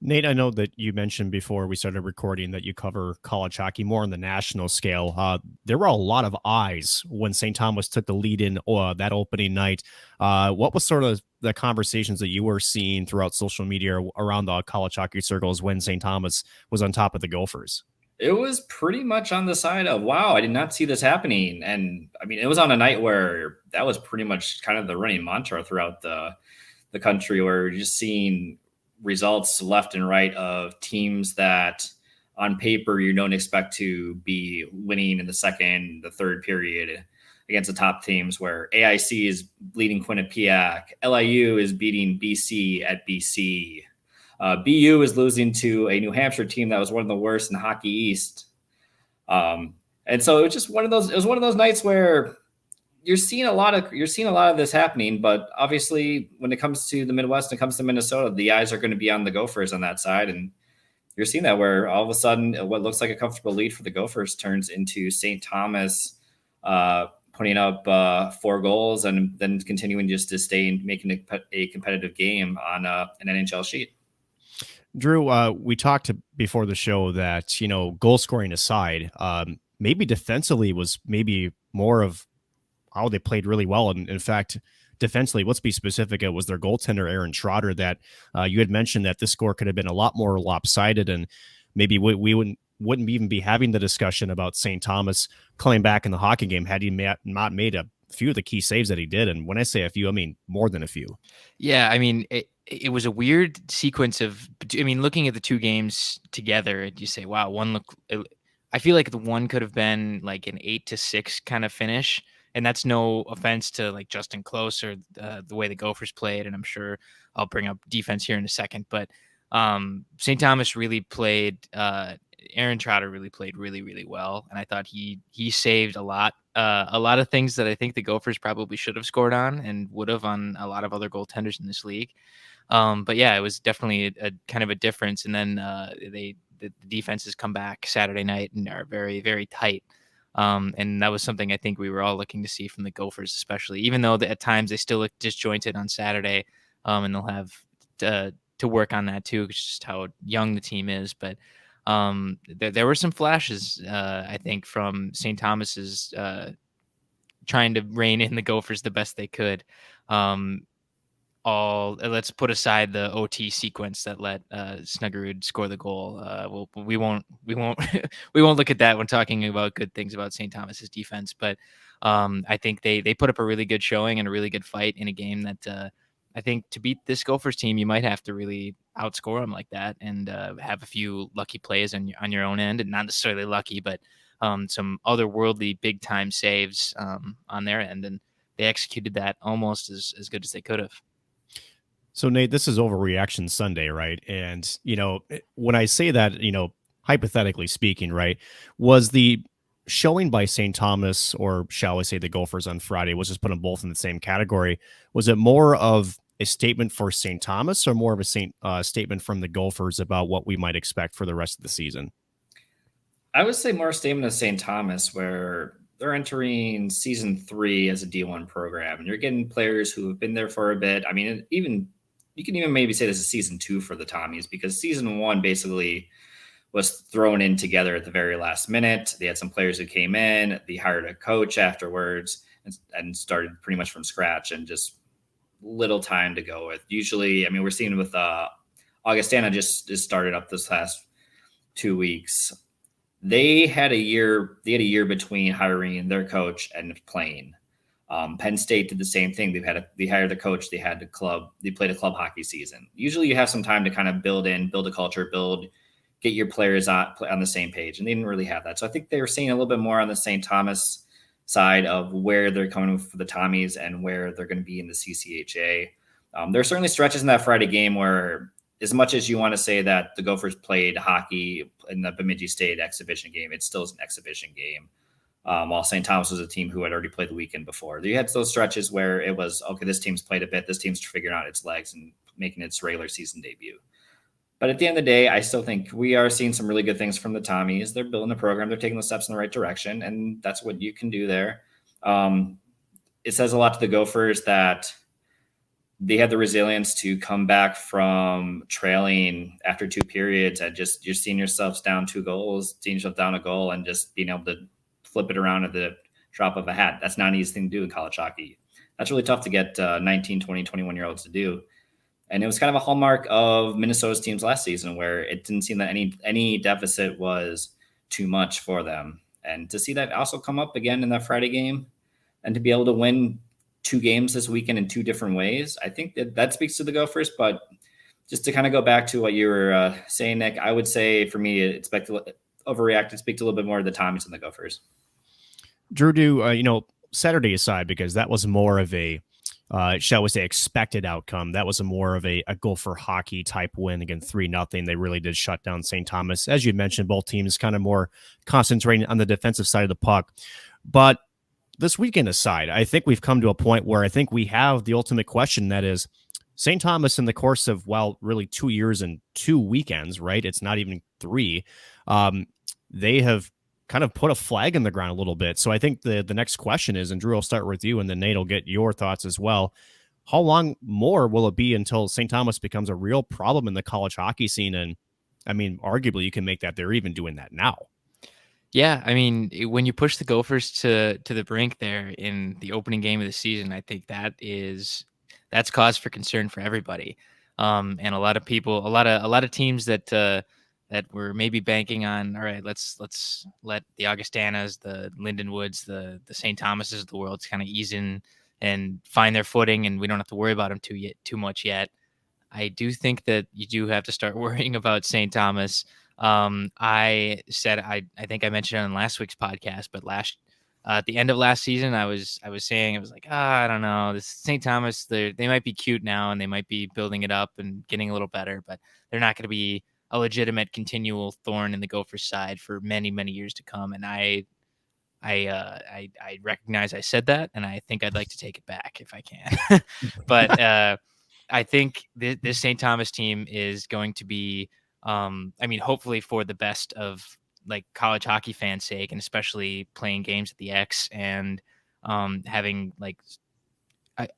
Nate, I know that you mentioned before we started recording that you cover college hockey more on the national scale. There were a lot of eyes when St. Thomas took the lead in that opening night. What was sort of the conversations that you were seeing throughout social media around the college hockey circles when St. Thomas was on top of the Gophers? It was pretty much on the side of, wow, I did not see this happening. And I mean, it was on a night where that was pretty much kind of the running mantra throughout the country, where we're just seeing results left and right of teams that on paper you don't expect to be winning in the second, the third period against the top teams, where AIC is leading Quinnipiac, LIU is beating BC at BC. BU is losing to a New Hampshire team that was one of the worst in Hockey East. And so it was just one of those. It was one of those nights where you're seeing a lot of this happening. But obviously, when it comes to the Midwest, when it comes to Minnesota, the eyes are going to be on the Gophers on that side, and you're seeing that where all of a sudden what looks like a comfortable lead for the Gophers turns into St. Thomas putting up 4 goals and then continuing just to stay and making a competitive game on an NHL sheet. Drew, we talked before the show that, goal scoring aside, maybe defensively was maybe more of how they played really well. And in fact, defensively, let's be specific, it was their goaltender, Aaron Trotter, that you had mentioned that this score could have been a lot more lopsided. And maybe we wouldn't even be having the discussion about St. Thomas coming back in the hockey game had he not made a few of the key saves that he did. And when I say a few, I mean more than a few. Yeah, I mean, it was a weird sequence of, looking at the two games together, you say, wow, I feel like the one could have been like an 8-6 kind of finish. And that's no offense to like Justin Close or the way the Gophers played. And I'm sure I'll bring up defense here in a second, but St. Thomas really played, Aaron Trotter really played really, really well. And I thought he saved a lot of things that I think the Gophers probably should have scored on and would have on a lot of other goaltenders in this league. But yeah, it was definitely a kind of a difference. And then the defenses come back Saturday night and are very, very tight. And that was something I think we were all looking to see from the Gophers, especially, even though at times they still look disjointed on Saturday. And they'll have to work on that too, just how young the team is. But there were some flashes, I think, from St. Thomas's trying to rein in the Gophers the best they could. Let's put aside the OT sequence that let Snuggerud score the goal. We won't we won't look at that when talking about good things about St. Thomas's defense. But I think they put up a really good showing and a really good fight in a game that I think to beat this Gophers team, you might have to really outscore them like that and have a few lucky plays on your own end, and not necessarily lucky, but some otherworldly big time saves on their end, and they executed that almost as good as they could have. So, Nate, this is Overreaction Sunday, right? And, when I say that, hypothetically speaking, right, was the showing by St. Thomas, or shall I say the Gophers on Friday, was just put them both in the same category. Was it more of a statement for St. Thomas or more of a statement from the Gophers about what we might expect for the rest of the season? I would say more a statement of St. Thomas, where they're entering season 3 as a D1 program, and you're getting players who have been there for a bit. I mean, you can even maybe say this is season 2 for the Tommies, because season 1 basically was thrown in together at the very last minute. They had some players who came in, they hired a coach afterwards and started pretty much from scratch and just little time to go with. Usually, I mean, we're seeing with Augustana just started up this last 2 weeks. They had a year between hiring their coach and playing. Penn State did the same thing. They hired the coach. They played a club hockey season. Usually you have some time to kind of build a culture, get your players on the same page. And they didn't really have that. So I think they were seeing a little bit more on the St. Thomas side of where they're coming for the Tommies and where they're going to be in the CCHA. There are certainly stretches in that Friday game where, as much as you want to say that the Gophers played hockey in the Bemidji State exhibition game, it still is an exhibition game. While St. Thomas was a team who had already played the weekend before. You had those stretches where it was, okay, this team's played a bit, this team's figuring out its legs and making its regular season debut. But at the end of the day, I still think we are seeing some really good things from the Tommies. They're building the program, they're taking the steps in the right direction, and that's what you can do there. It says a lot to the Gophers that they had the resilience to come back from trailing after 2 periods and just you're seeing yourselves down 2 goals, seeing yourself down a goal and just being able to flip it around at the drop of a hat. That's not an easy thing to do in college hockey. That's really tough to get 19, 20, 21-year-olds to do. And it was kind of a hallmark of Minnesota's teams last season where it didn't seem that any deficit was too much for them. And to see that also come up again in that Friday game and to be able to win 2 games this weekend in 2 different ways, I think that speaks to the Gophers. But just to kind of go back to what you were saying, Nick, I would say for me, expect to overreact and speak to a little bit more of the Tommies and the Gophers. Drew, Saturday aside, because that was more of a, shall we say, expected outcome. That was more of a Gopher hockey type win against 3-0. They really did shut down St. Thomas. As you mentioned, both teams kind of more concentrating on the defensive side of the puck. But this weekend aside, I think we've come to a point where I think we have the ultimate question, that is St. Thomas in the course of, really 2 years and 2 weekends, right? It's not even 3. They have kind of put a flag in the ground a little bit. So I think the next question is, and Drew, I'll start with you, and then Nate will get your thoughts as well. How long more will it be until St. Thomas becomes a real problem in the college hockey scene? And I mean, arguably you can make that they're even doing that now. Yeah, I mean, when you push the Gophers to the brink there in the opening game of the season, I think that's cause for concern for everybody. And a lot of people, a lot of teams that were maybe banking on, all right, let's let the Augustanas, the Lindenwoods, the St. Thomases of the world kind of ease in and find their footing, and we don't have to worry about them too much yet. I do think that you do have to start worrying about St. Thomas. I said, I think I mentioned it on last week's podcast, but at the end of last season, I was saying, I was like, I don't know, this St. Thomas, they might be cute now and they might be building it up and getting a little better, but they're not going to be a legitimate continual thorn in the Gophers side for many, many years to come. And I recognize I said that, and I think I'd like to take it back if I can. But I think this St. Thomas team is going to be, hopefully for the best of like college hockey fans' sake, and especially playing games at the X and having like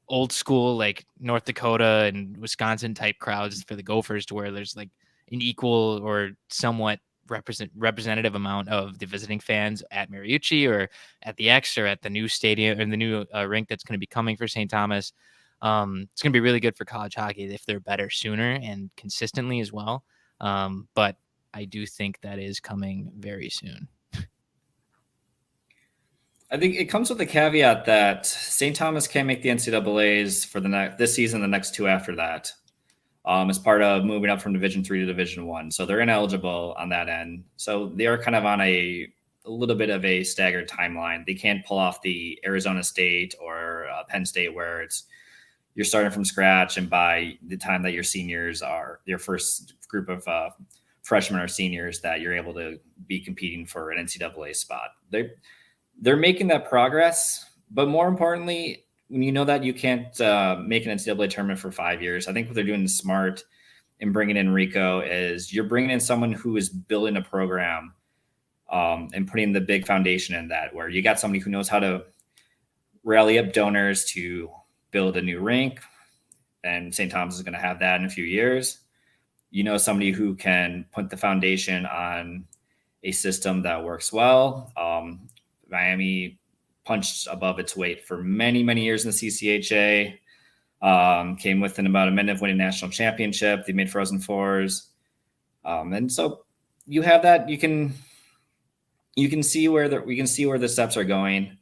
old school like North Dakota and Wisconsin type crowds for the Gophers, to where there's like an equal or somewhat representative amount of the visiting fans at Mariucci or at the X or at the new stadium and the new rink that's going to be coming for St. Thomas. It's going to be really good for college hockey if they're better sooner and consistently as well. But I do think that is coming very soon. I think it comes with the caveat that St. Thomas can't make the NCAAs for this season, the next 2 after that, as part of moving up from Division III to Division I. So they're ineligible on that end. So they are kind of on a little bit of a staggered timeline. They can't pull off the Arizona State or Penn State where you're starting from scratch, and by the time that your seniors are your first group of freshmen or seniors, that you're able to be competing for an NCAA spot. They're making that progress, but more importantly, when you know that you can't make an NCAA tournament for 5 years, I think what they're doing is smart in bringing in Rico. Is you're bringing in someone who is building a program and putting the big foundation in that, where you got somebody who knows how to rally up donors to build a new rink, and St. Thomas is going to have that in a few years. You know, somebody who can put the foundation on a system that works well. Miami punched above its weight for many, many years in the CCHA. Came within about a minute of winning national championship. They made Frozen Fours. And so you have that. You can see where the steps are going.